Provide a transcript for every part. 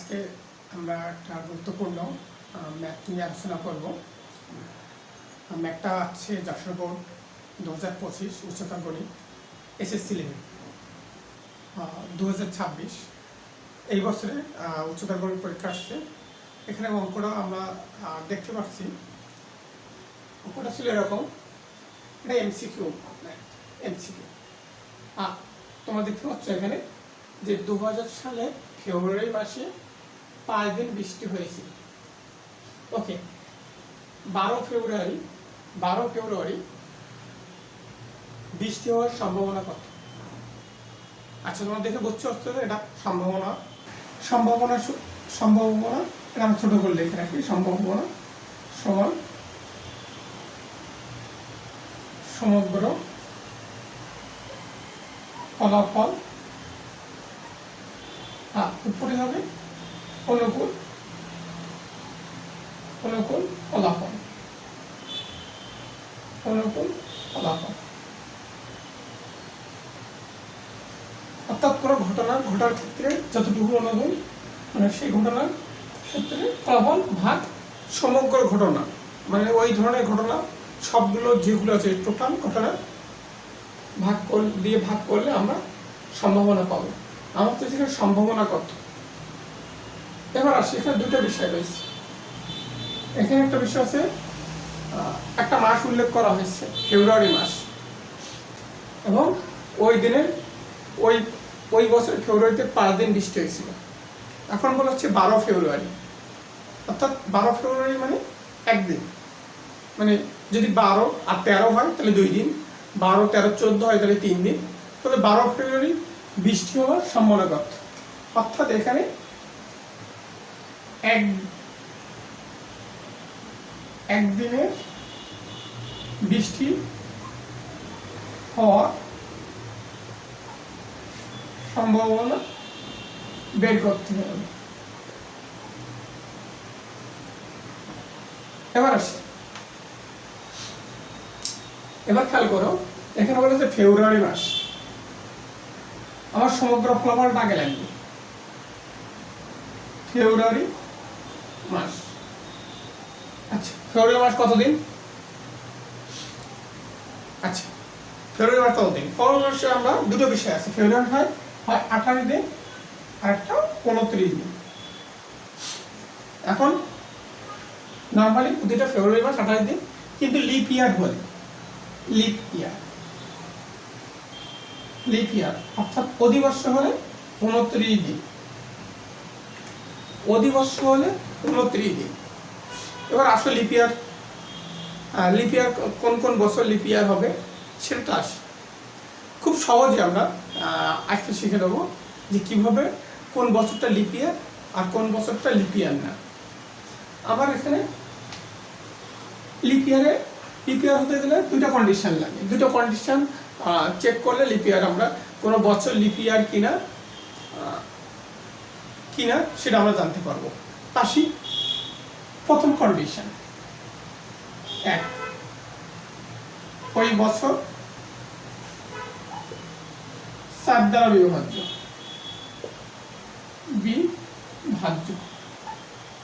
আজকে আমরা একটা গুরুত্বপূর্ণ ম্যাথ নিয়ে আলোচনা করব। ম্যাথটা আছে যশোর বোর্ড 2025 উচ্চতর গণিত এসএসসি লেভেল 2026 এই বছরে উচ্চতর গণিত পরীক্ষা আসছে। এখানে অঙ্কটা আমরা দেখতে পাচ্ছি। অঙ্কটা ছিল এরকম, এটা এমসিকিউ। তোমরা দেখতে পাচ্ছ এখানে যে 2000 সালের ফেব্রুয়ারি মাসে 5 দিন বৃষ্টি হয়েছিল। ওকে, 12 ফেব্রুয়ারি বৃষ্টি হওয়ার সম্ভাবনা কত? আচ্ছা, তোমরা দেখে বুঝতে পারছো এটা সম্ভাবনা এটা আমি ছোট করে লিখে রাখি। সম্ভাবনা সমান সমগ্র ফলাফল, উপরে হবে অনুকূল ফলাফল। অর্থাৎ কোনো ঘটার ক্ষেত্রে যতটুকু অনুকূল, মানে সেই ঘটনার ক্ষেত্রে ফলাফল ভাগ সমগ্র ঘটনা, মানে ওই ধরনের ঘটনা সবগুলো যেগুলো আছে টোটাল ঘটনা ভাগ করলে আমরা সম্ভাবনা পাবো। আমার তো সেখানে সম্ভাবনা কত। এবার আসি, এখানে দুটো বিষয় রয়েছে। এখানে একটা বিষয় আছে, একটা মাস উল্লেখ করা হয়েছে ফেব্রুয়ারি মাস, এবং ওই দিনের ওই বছর ফেব্রুয়ারিতে 5 দিন বৃষ্টি হয়েছিল। এখন বলা হচ্ছে 12 ফেব্রুয়ারি, অর্থাৎ 12 ফেব্রুয়ারি মানে একদিন, মানে যদি 12 আর 13 হয় তাহলে 2 দিন, 12, 13, 14 হয় তাহলে 3 দিন, তাহলে 12 ফেব্রুয়ারি বৃষ্টি হওয়ার সম্ভাবনা কত? অর্থাৎ এখানে একদিনের বৃষ্টি হওয়ার সম্ভাবনা বের করতে হবে। এবার খেয়াল করো, এখানে বলেছে ফেব্রুয়ারি মাস। আমার সমগ্র ফলাফলটা আগে লাগবে। ফেব্রুয়ারি মাস, আচ্ছা ফেব্রুয়ারি মাস কতদিন? আচ্ছা ফেব্রুয়ারি মাস কতদিন? ফেব্রুয়ারি মাসে আমরা দুটো বিষয় আছে। ফেব্রুয়ারি হয় 28 দিন আর একটা 29 দিন। এখন নর্মালি প্রতিটা ফেব্রুয়ারি মাস 28 দিন, কিন্তু লিপ ইয়ার হলে লিপ ইয়ার অর্থাৎ অধিবর্ষ হলে 29 দিন। এবার আসলে লিপ ইয়ার কোন বছর লিপ ইয়ার হবে সেটা আসে। খুব সহজে আমরা আজকে শিখে দেবো যে কিভাবে কোন বছরটা লিপ ইয়ার আর কোন বছরটা লিপ ইয়ার না। আবার এখানে লিপ ইয়ার হতে গেলে দুটো কন্ডিশন লাগে। দুটো কন্ডিশন চেক করলে লিপ ইয়ার, আমরা কোনো বছর লিপ ইয়ার কিনা সেটা আমরা জানতে পারবো। আসি প্রথম কন্ডিশন, ওই বছর 7 দ্বারা বিভাজ্য,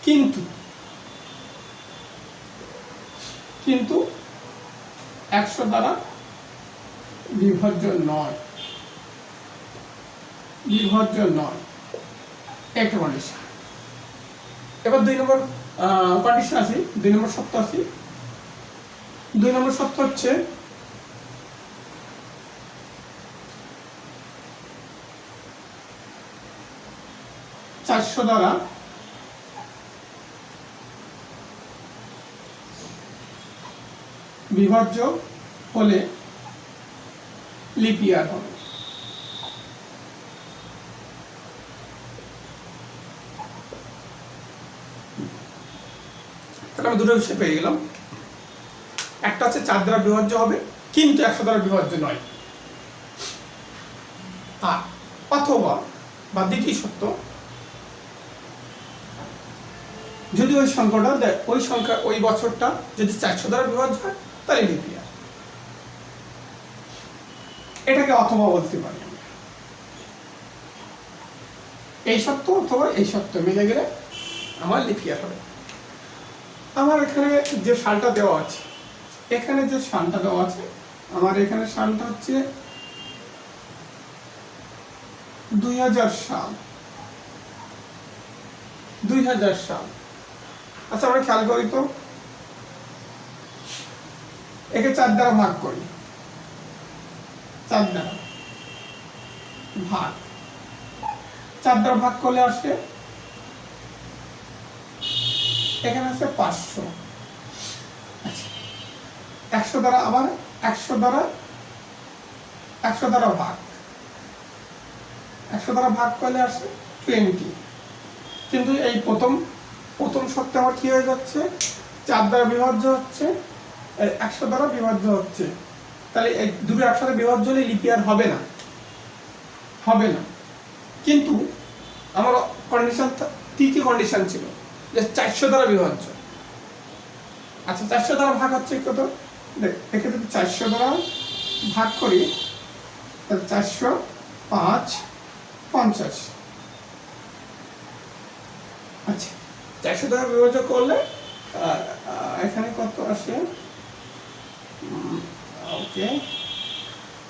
কিন্তু 100 দ্বারা বিভাজ্য নয়। একটা কন্ডিশন। এবার 2 নম্বর কন্ডিশন আছে, 2 নম্বর শর্ত আছে। 2 নম্বর শর্ত হচ্ছে দ্বারা বিভাজ্য হলে লিপ ইয়ার হবে। তাহলে আমি দুটো বিষয় পেয়ে গেলাম। একটা হচ্ছে 4 দ্বারা বিভাজ্য হবে কিন্তু 100 দ্বারা বিভাজ্য নয়, অথবা বা দ্বিতীয় সত্য, যদি ওই বছরটা যদি 400 দ্বারা বিভাজ্য হয় তাহলে লিপ ইয়ার। এটাকে অথবা বলতে পারি। এই সত্য অথবা এই সত্য মিলে গেলে আমার লিপ ইয়ার হবে। আমার এখানে যে সালটা দেওয়া আছে, এখানে যে সালটা দেওয়া আছে, আমার এখানে সালটা হচ্ছে 2000 সাল। 2000 সাল। আচ্ছা আমরা খেয়াল করি তো, একে 4 দ্বারা ভাগ করি, 4 দ্বারা ভাগ, 4 দ্বারা ভাগ করলে আসে এখানে আছে 500। আচ্ছা 100 দ্বারা আবার 100 দ্বারা ভাগ, 100 দ্বারা ভাগ করলে আসে 20। কিন্তু এই প্রথম সপ্তাহে আমার কি হয়ে যাচ্ছে, 4 দ্বারা বিভাজ্য হচ্ছে, 100 দ্বারা বিভাজ্য হচ্ছে, তাহলে এই দুটো একসাথে বিভাজ্য হলে লিপ ইয়ার হবে না, হবে না। কিন্তু আমার কন্ডিশন, তৃতীয় কন্ডিশন ছিল যে 400 দ্বারা বিভাজ্য। আচ্ছা 400 দ্বারা ভাগ হচ্ছে কত, দেখে যদি 400 দ্বারা ভাগ করি তাহলে 400 5 50। আচ্ছা 400 দ্বারা বিভাজ্য করলে এখানে কত আসে, ওকে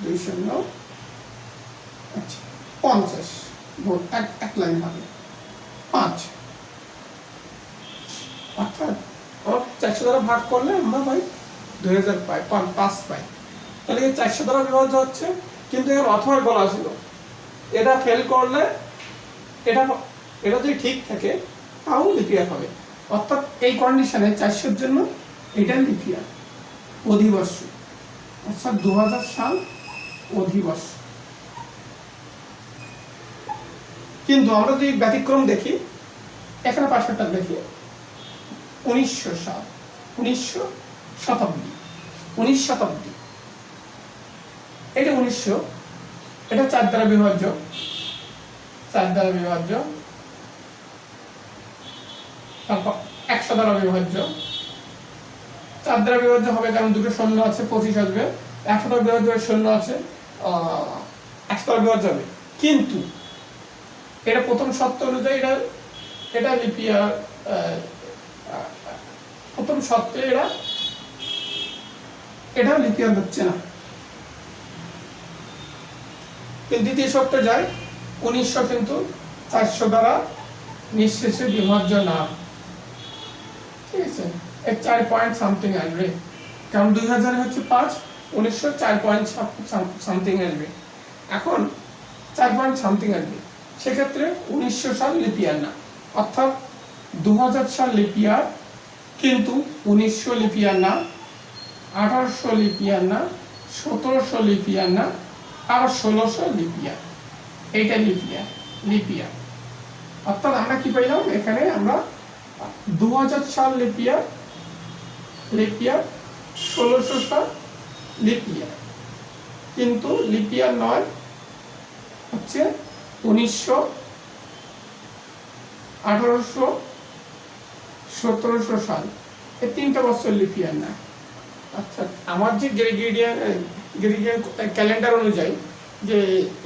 2 শূন্য, আচ্ছা 50 এক লাইন হবে 5। অর্থাৎ 400 দ্বারা ভাগ করলে আমরা পাই 2000 পাই, 5 পাই। তাহলে 400 দ্বারা বিভাজ্য হচ্ছে, কিন্তু এর অথবা বলা ছিল এটা ফেল করলে এটা যদি ঠিক থাকে তাও লিপ ইয়ার হবে। অর্থাৎ এই কন্ডিশনে 400-র জন্য এটা লিপ ইয়ার অধিবর্ষ, অর্থাৎ 2000 সাল অধিবর্ষ। কিন্তু আমরা যদি ব্যতিক্রম দেখি, এখানে পাশেরটা দেখি 1900 সাল, 1900 শতাব্দী, 19 শতাব্দী, এটা 1900, এটা 4 দ্বারা বিভাজ্য, 4 দ্বারা বিভাজ্য, তারপর 100 দ্বারা বিভাজ্য। 4 দ্বারা বিভাজ্য হবে কারণ দুটো শূন্য আছে, 25 আসবে। 100 দ্বারা বিভাজ্য শূন্য আছে, 100 দ্বারা বিভাজ্য হবে। কিন্তু এটা প্রথম শর্ত অনুযায়ী এটা লিপ ইয়ার, প্রথম শর্তে এটা লিপ ইয়ার হচ্ছে না। কিন্তু দ্বিতীয় শর্তে যায় 1900 কিন্তু 400 দ্বারা নিঃশেষে বিভাজ্য না, ঠিক আছে, 4 পয়েন্ট সামথিং আসবে, কারণ 2000 হচ্ছে 5, 1900 4 পয়েন্ট সামথিং আসবে। এখন 4 পয়েন্ট সামথিং আসবে, সেক্ষেত্রে 1900 সাল লিপ ইয়ার না। অর্থাৎ 2000 সাল লিপ ইয়ার, কিন্তু 1900 লিপ ইয়ার না, 1800 লিপ ইয়ার না, 1700 লিপ ইয়ার না, আর 1600 লিপ ইয়ার। এইটা লিপ ইয়ার। অর্থাৎ আমরা কি পাইলাম, এখানে আমরা 2000 সাল লিপ ইয়ার, 1600 সাল লিপ ইয়ার, কিন্তু লিপ ইয়ার নয় হচ্ছে 1900, 1800, 1700 সাল, এই 3টা বছর লিপ ইয়ার না। আচ্ছা আমার যে গ্রেগরিয়ান ক্যালেন্ডার অনুযায়ী, যে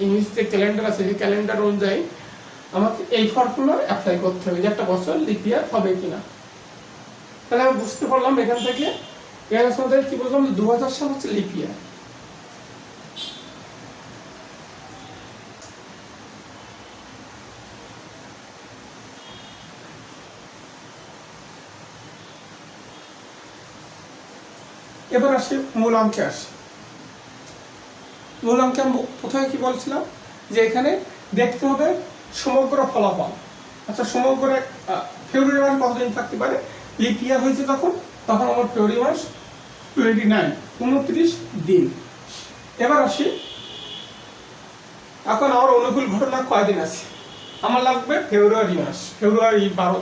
ইংলিশ যে ক্যালেন্ডার আছে, সেই ক্যালেন্ডার অনুযায়ী আমাকে এই ফর্মুলা অ্যাপ্লাই করতে হবে যে একটা বছর লিপ ইয়ার হবে কিনা। তাহলে আমি বুঝতে পারলাম এখান থেকে, এর সাথে কি বললাম, 2000 সাল হচ্ছে লিপ ইয়ার। এবার আসি মূল অঙ্কে আসি। মূল অঙ্কে আমি প্রথমে কি বলছিলাম, যে এখানে দেখতে হবে সমগ্র ফলাফল। আচ্ছা সমগ্র ফেব্রুয়ারি মাস কতদিন থাকতে পারে, লিপ ইয়ার হয়েছে তখন আমার ফেব্রুয়ারি মাস 29, 29 দিন। এবার আসি, এখন আমার অনুকূল ঘটনা কয়দিন আছে, আমার লাগবে ফেব্রুয়ারি মাস, ফেব্রুয়ারির 12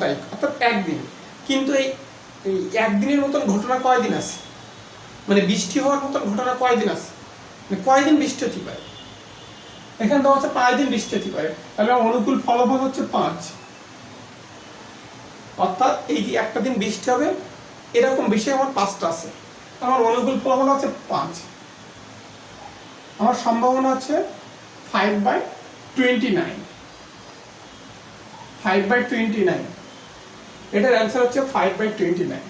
তারিখ, অর্থাৎ একদিন। কিন্তু এই একদিনের মতন ঘটনা কয়দিন আছে, মানে বৃষ্টি হওয়ার মতন ঘটনা কয়দিন আছে, মানে কয়দিন বৃষ্টি হতে পারে। এখানে দেওয়া হচ্ছে 5 দিন বৃষ্টি হতে পারে, তাহলে অনুকূল ফলাফল হচ্ছে 5। অর্থাৎ এই যে একটা দিন বৃষ্টি হবে, এরকম বিষয় আমার 5টা আছে, আমার অনুকূল ফলাফল আছে 5। আমার সম্ভাবনা আছে 5/5, 29, 5/29, এটার অ্যান্সার হচ্ছে 5/29।